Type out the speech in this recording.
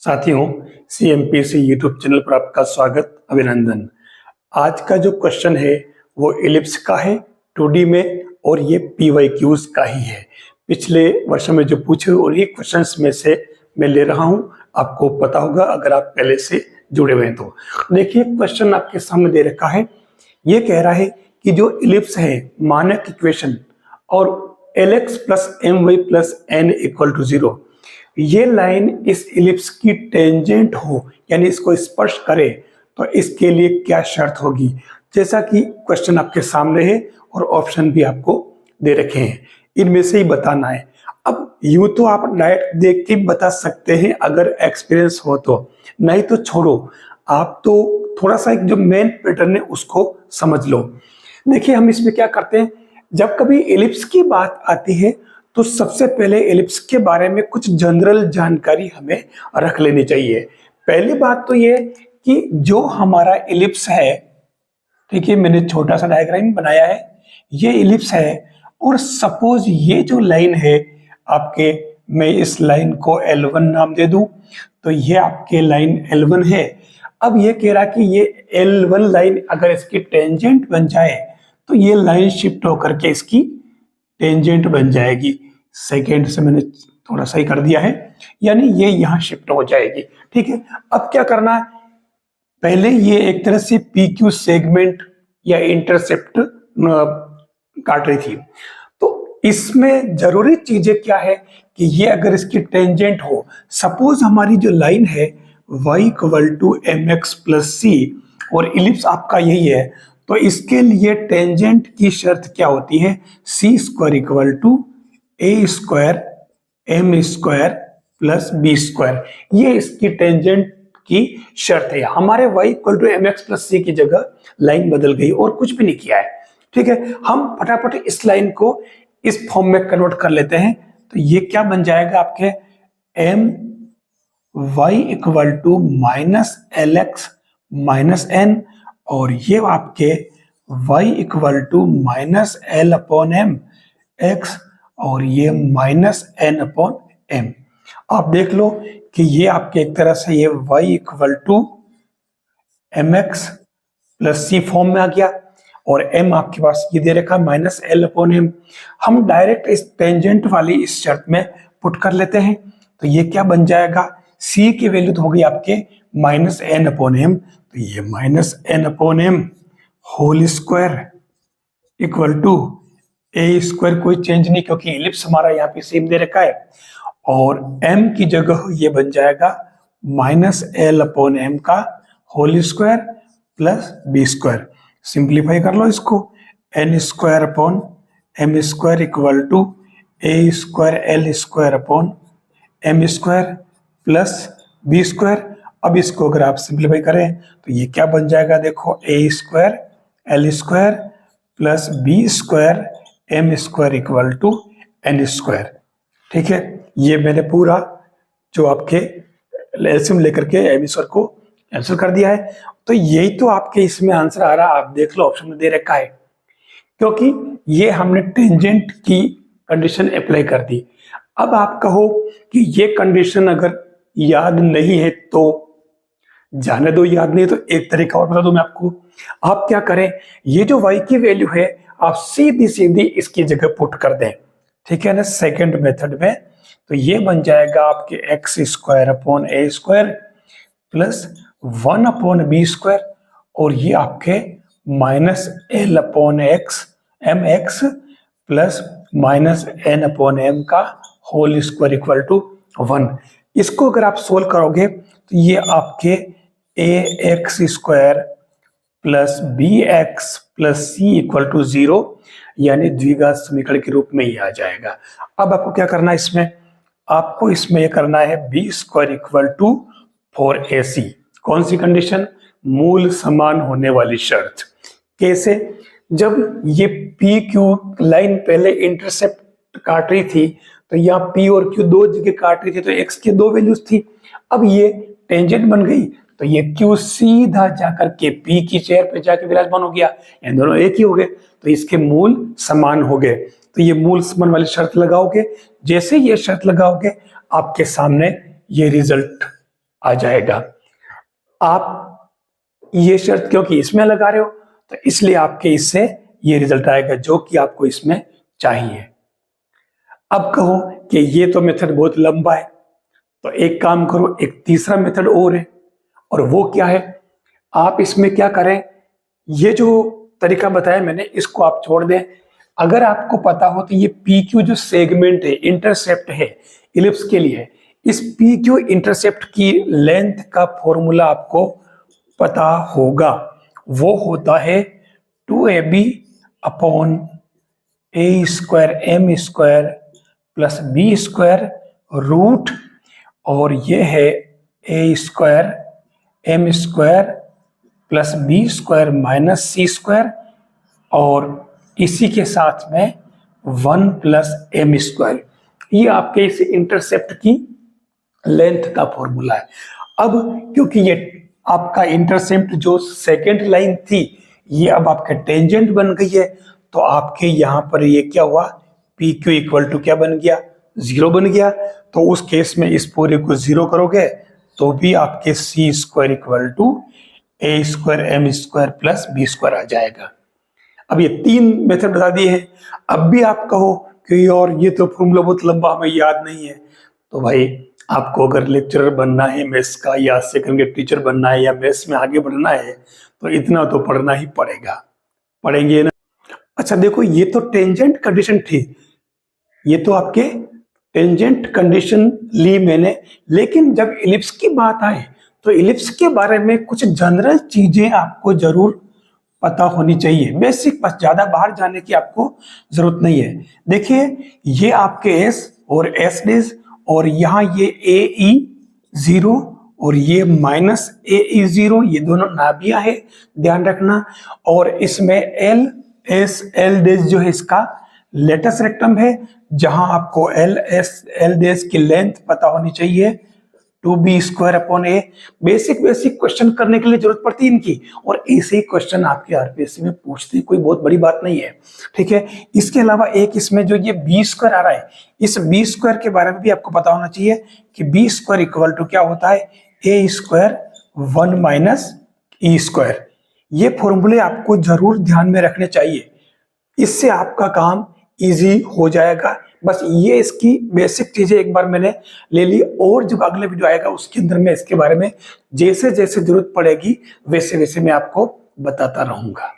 साथियों, CMPC YouTube channel पर आपका स्वागत, अभिनंदन। आज का जो क्वेश्चन है वो एलिप्स का है 2D में और ये PYQs का ही है। पिछले वर्षों में जो पूछे और ये क्वेश्चंस में से मैं ले रहा हूँ, आपको पता होगा अगर आप पहले से जुड़े हुए हैं तो। देखिए, क्वेश्चन आपके सामने दे रखा है। ये कह रहा है कि जो एलिप्स है मानक इक्वेशन और Lx plus My plus n equal to 0, ये लाइन इस इलिप्स की टेंजेंट हो यानी इसको स्पर्श करे तो इसके लिए क्या शर्त होगी। जैसा कि क्वेश्चन आपके सामने है और ऑप्शन भी आपको दे रखे हैं, इनमें से ही बताना है। अब यूं तो आप डायरेक्ट देख के बता सकते हैं अगर एक्सपीरियंस हो तो, नहीं तो छोड़ो, आप तो थोड़ा सा एक जो मेन पैटर्न है उसको समझ लो। देखिए, हम इसमें क्या करते हैं, जब कभी एलिप्स की बात आती है तो सबसे पहले एलिप्स के बारे में कुछ जनरल जानकारी हमें रख लेनी चाहिए। पहली बात तो ये कि जो हमारा एलिप्स है, ठीक है, मैंने छोटा सा डायग्राम बनाया है, ये एलिप्स है और सपोज ये जो लाइन है आपके, मैं इस लाइन को L1 नाम दे दूं तो ये आपके लाइन L1 है। अब ये कह रहा कि ये L1 लाइन अगर इसकी टेंजेंट बन जाए तो ये लाइन शिफ्ट होकर के इसकी टेंजेंट बन जाएगी। सेकेंड से मैंने थोड़ा सा ही कर दिया है, यानी ये यहां शिफ्ट हो जाएगी। ठीक है, अब क्या करना है, पहले ये एक तरह से PQ सेगमेंट या इंटरसेप्ट काट रही थी, तो इसमें जरूरी चीजें क्या है कि ये अगर इसकी टेंजेंट हो, सपोज हमारी जो लाइन है y equal to mx plus C और इलिप्स आपका यही है, तो इसके लिए टेंजेंट की शर्त क्या होती है, C square equal to A square M square plus B square. ये इसकी टेंजेंट की शर्त है। हमारे y equal to M x plus C की जगह लाइन बदल गई और कुछ भी नहीं किया है। ठीक है, हम फटाफट इस लाइन को इस फॉर्म में कन्वर्ट कर लेते हैं, तो ये क्या बन जाएगा आपके m y equal to minus l x minus n, और ये आपके y equal to minus L upon m x और ये माइनस एन अपॉन एम। आप देख लो कि ये आपके एक तरह से ये y equal to M x plus c form में आ गया और m आपके पास ये दे रखा माइनस एल अपॉन एम। हम डायरेक्ट इस टेंजेंट वाली इस शर्त में पुट कर लेते हैं, तो ये क्या बन जाएगा, c की वैल्यू तो होगी आपके माइनस एन अपॉन एम, तो ये minus N upon m whole square equal to A square, कोई चेंज नहीं क्योंकि इलिप्स हमारा यहाँ पे सेम दे रखा है, और m की जगह ये बन जाएगा माइनस एल अपॉन एम का whole square plus B square. Simplify कर लो इसको, n square upon m square equal to A square L square upon m square plus B square. अब इसको अगर आप सिंप्लीफाई करें तो ये क्या बन जाएगा, देखो A square L square plus B square M square equal to N square. ठीक है, ये मैंने पूरा जो आपके एलसीएम लेकर के एम स्क्वायर को कैंसिल कर दिया है, तो यही तो आपके इसमें आंसर आ रहा है। आप देख लो ऑप्शन में दे रखा है, क्योंकि ये हमने टेंजेंट की कंडीशन अप्लाई कर दी। अब आप कहो कि ये कंडीशन अगर याद नहीं है तो जाने दो, याद नहीं तो एक तरीका और बता दूं मैं आपको। आप क्या करें, ये जो y की वैल्यू है आप सीधी सीधी इसकी जगह पुट कर दें, ठीक है ना, सेकंड मेथड में, तो ये बन जाएगा आपके X square upon A square plus 1 upon B square, और ये आपके minus L upon X M x plus minus N upon M का होल स्क्वायर इक्वल टू 1। इसको अगर आप सोल्व करोगे तो ये आपके A X square plus B X plus C equal to 0 यानी द्विघात समीकरण के रूप में ही आ जाएगा। अब आपको क्या करना है, इसमें आपको इसमें यह करना है B square equal to 4ac। कौन सी कंडीशन, मूल समान होने वाली शर्त। कैसे, जब ये पी क्यू लाइन पहले इंटरसेप्ट काट रही थी तो यहाँ p और q दो जगह काट रही थी, तो x की दो वैल्यूज थी। अब ये टेंजेंट बन गई तो ये q सीधा जाकर के p की चेयर पे जाके विराजमान हो गया, इन दोनों एक ही हो गए, तो इसके मूल समान हो गए। तो ये मूल समान वाली शर्त लगाओगे, जैसे ये शर्त लगाओगे आपके सामने ये रिजल्ट आ जाएगा। आप ये शर्त क्योंकि इसमें लगा रहे हो तो इसलिए आपके इससे ये रिजल्ट आएगा जो कि आपको इसमें चाहिए। अब कहो कि ये तो मेथड बहुत लंबा है, तो एक काम करो, एक तीसरा मेथड और है, और वो क्या है, आप इसमें क्या करें, ये जो तरीका बताया मैंने इसको आप छोड़ दें। अगर आपको पता हो तो ये पी क्यू जो सेगमेंट है, इंटरसेप्ट है इलिप्स के लिए, इस पी क्यू इंटरसेप्ट की लेंथ का फॉर्मूला आपको पता होगा। वो होता है 2ab upon A square M square plus B square root, और ये है A square M square plus B square minus C square, और इसी के साथ में 1 प्लस एम स्क्वायर। ये आपके इस इंटरसेप्ट की लेंथ का फॉर्मूला है। अब क्योंकि ये आपका इंटरसेप्ट जो सेकेंड लाइन थी ये अब आपके टेंजेंट बन गई है, तो आपके यहां पर ये क्या हुआ, पी क्यू इक्वल टू क्या बन गया, 0 बन गया। तो उस केस में इस पूरे को 0 करोगे तो भी आपके C square equal to A square M square plus B square आ जाएगा। अब ये 3 मेथड बता दिए हैं। अब भी आप कहो कि और ये तो फॉर्मूला बहुत लंबा हमें याद नहीं है, तो भाई आपको अगर लेक्चरर बनना है मैथ्स का, या सेकंड ग्रेड टीचर बनना है, या मैथ्स में आगे बढ़ना है, तो इतना तो पढ़ना ही पड़ेगा, पढ़ेंगे ना। अच्छा देखो, ये तो टेंजेंट कंडीशन थी, ये तो आपके टेंजेंट कंडीशन ली मैंने, लेकिन जब इलिप्स की बात आए तो इलिप्स के बारे में कुछ जनरल चीजें आपको जरूर पता होनी चाहिए, बेसिक, बस ज्यादा बाहर जाने की आपको जरूरत नहीं है। देखिए ये आपके एस और एस डेज, और यहाँ ये ए ई 0 और ये माइनस ए ई 0, ये दोनों नाभियां है, ध्यान रखना। और इसमें एल एस एल डेज जो है इसका लेटस रेक्टम है, जहां आपको एल एस एल डेज की लेंथ पता होनी चाहिए 2b स्क्वायर अपॉन ए। बेसिक क्वेश्चन करने के लिए जरूरत पड़ती है इनकी, और ऐसे ही क्वेश्चन आपके आरपीएससी में पूछते हैं, कोई बहुत बड़ी बात नहीं है, ठीक है। इसके अलावा एक इसमें जो ये बी स्क्वायर आ रहा है, इस बी स्क्वायर के बारे में भी आपको पता होना चाहिए कि बी स्क्वायर इक्वल टू क्या होता है, A square 1 minus E square. ये फॉर्मूले आपको जरूर ध्यान में रखने चाहिए, इससे आपका काम इजी हो जाएगा। बस ये इसकी बेसिक चीजें एक बार मैंने ले ली, और जब अगले वीडियो आएगा उसके अंदर मैं इसके बारे में जैसे जैसे जरूरत पड़ेगी वैसे वैसे मैं आपको बताता रहूंगा।